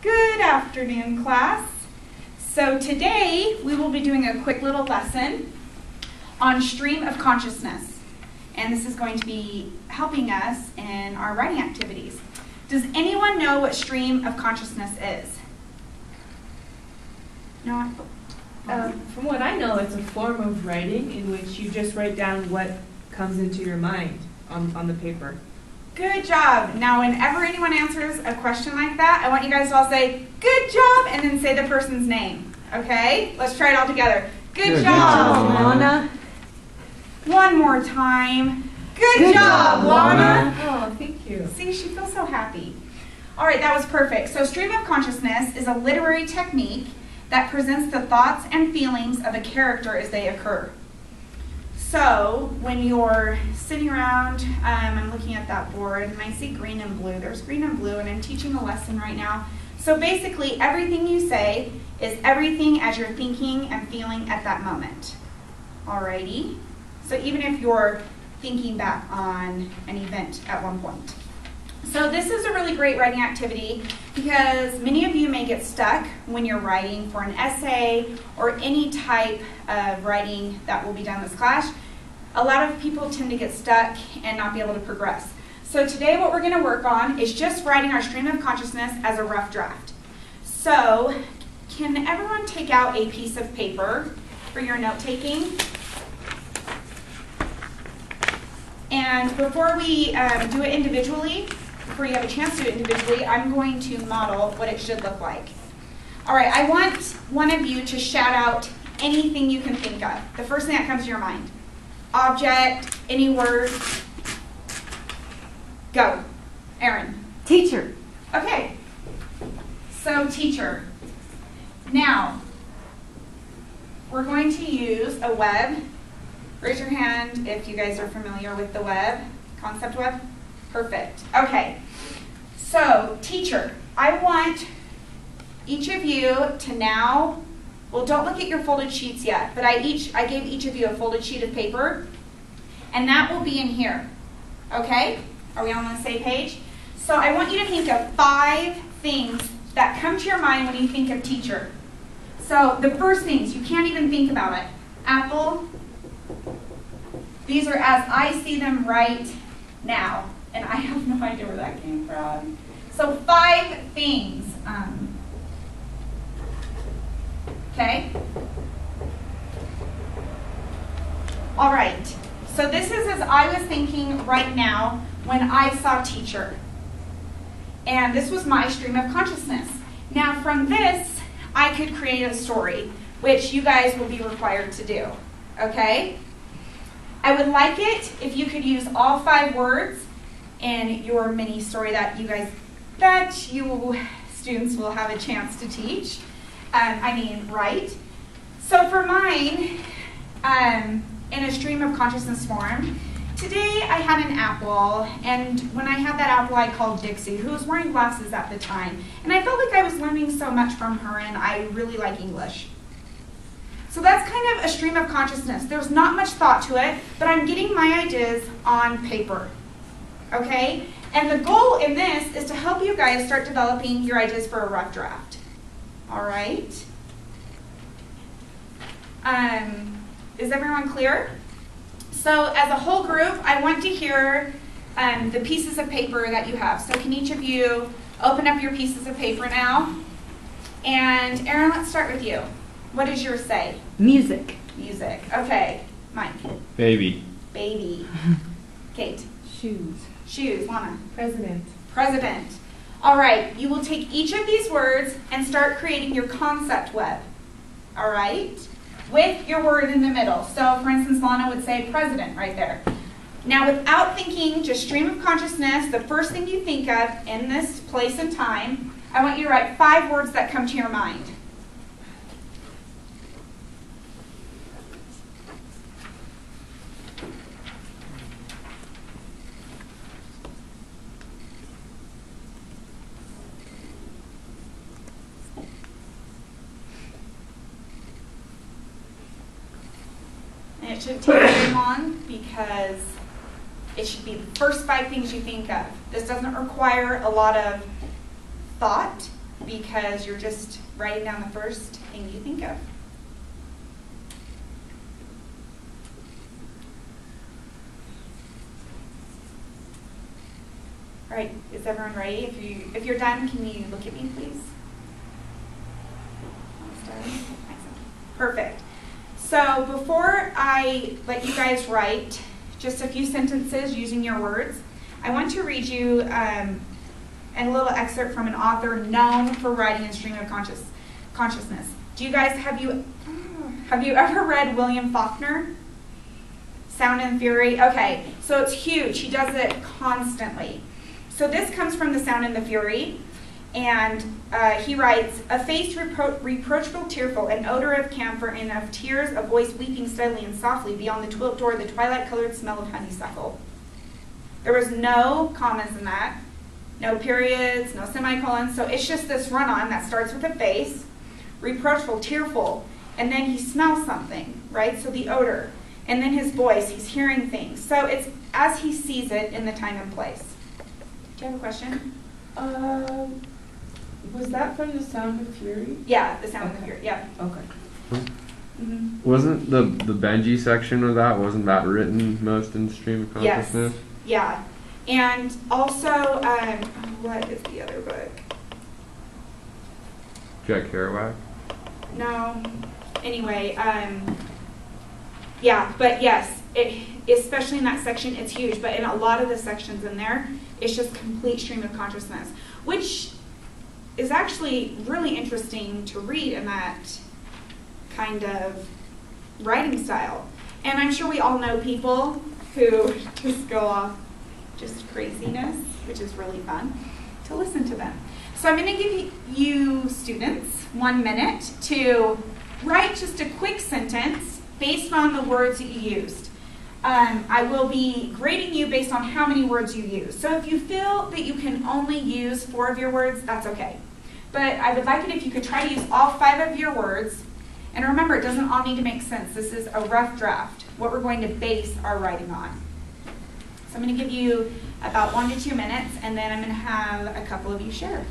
Good afternoon, class. So today we will be doing a quick little lesson on stream of consciousness. And this is going to be helping us in our writing activities. Does anyone know what stream of consciousness is? No? From what I know, it's a form of writing in which you just write down what comes into your mind on the paper. Good job. Now, whenever anyone answers a question like that, I want you guys to all say, good job, and then say the person's name. Okay? Let's try it all together. Good job, Lana. One more time. Good job, Lana. Oh, thank you. See, she feels so happy. All right, that was perfect. So stream of consciousness is a literary technique that presents the thoughts and feelings of a character as they occur. So when you're sitting around, I'm looking at that board and I see green and blue. There's green and blue and I'm teaching a lesson right now. So basically everything you say is everything as you're thinking and feeling at that moment. Alrighty? So even if you're thinking back on an event at one point. So this is a really great writing activity because many of you may get stuck when you're writing for an essay or any type of writing that will be done in this class. A lot of people tend to get stuck and not be able to progress. So today what we're going to work on is just writing our stream of consciousness as a rough draft. So can everyone take out a piece of paper for your note-taking? And before we do it individually, before you have a chance to do it individually, I'm going to model what it should look like. All right, I want one of you to shout out anything you can think of. The first thing that comes to your mind. Object, any word. Go. Erin. Teacher. Okay. So, teacher. Now, we're going to use a web. Raise your hand if you guys are familiar with the web, concept web. Perfect. Okay. So, teacher, I want each of you to now, well, don't look at your folded sheets yet, but I gave each of you a folded sheet of paper, and that will be in here. Okay? Are we all on the same page? So I want you to think of 5 things that come to your mind when you think of teacher. So the first things, you can't even think about it. Apple. These are as I see them right now. And I have no idea where that came from. So 5 things. Okay? All right. So this is as I was thinking right now when I saw teacher. And this was my stream of consciousness. Now from this, I could create a story, which you guys will be required to do. Okay? I would like it if you could use all 5 words in your mini story that you students will have a chance to teach. Write. So for mine, in a stream of consciousness form, today I had an apple, and when I had that apple I called Dixie, who was wearing glasses at the time. And I felt like I was learning so much from her, and I really like English. So that's kind of a stream of consciousness. There's not much thought to it, but I'm getting my ideas on paper. Okay? And the goal in this is to help you guys start developing your ideas for a rough draft. All right? Is everyone clear? So as a whole group, I want to hear the pieces of paper that you have. So can each of you open up your pieces of paper now? And Erin, let's start with you. What does yours say? Music. Music. Okay. Mike. Baby. Baby. Kate. Shoes. Shoes. Lana. President. President. All right. You will take each of these words and start creating your concept web. All right? With your word in the middle. So, for instance, Lana would say president right there. Now, without thinking, just stream of consciousness, the first thing you think of in this place and time, I want you to write 5 words that come to your mind. And it shouldn't take very long because it should be the first 5 things you think of. This doesn't require a lot of thought. because you're just writing down the first thing you think of. All right, is everyone ready? If you're done, can you look at me, please? Perfect. So before I let you guys write just a few sentences using your words, I want to read you a little excerpt from an author known for writing in stream of consciousness. Do you guys, have you ever read William Faulkner? Sound and Fury? Okay, so it's huge. He does it constantly. So this comes from The Sound and the Fury, and he writes, a face reproachful, tearful, an odor of camphor and of tears, a voice weeping steadily and softly beyond the twilit door, the twilight-colored smell of honeysuckle. There was no commas in that, no periods, no semicolons, so it's just this run-on that starts with a face, reproachful, tearful, and then he smells something, right? So the odor, and then his voice, he's hearing things. So it's as he sees it in the time and place. Do you have a question? Was that from The Sound of Fury? Yeah, The Sound of the Fury, yeah. Okay. Mm-hmm. Wasn't the Benji section of that, wasn't that written most in stream of consciousness? Yes, yeah. And also, what is the other book? Jack Kerouac? No. Anyway, yeah, but yes, especially in that section, it's huge. But in a lot of the sections in there, it's just complete stream of consciousness, which is actually really interesting to read in that kind of writing style. And I'm sure we all know people who just go off just craziness, which is really fun to listen to them. So I'm going to give you students 1 minute to write just a quick sentence based on the words that you used. I will be grading you based on how many words you use. So if you feel that you can only use 4 of your words, that's okay. But I would like it if you could try to use all 5 of your words. And remember, it doesn't all need to make sense. This is a rough draft, what we're going to base our writing on. So I'm going to give you about 1 to 2 minutes, and then I'm going to have a couple of you share.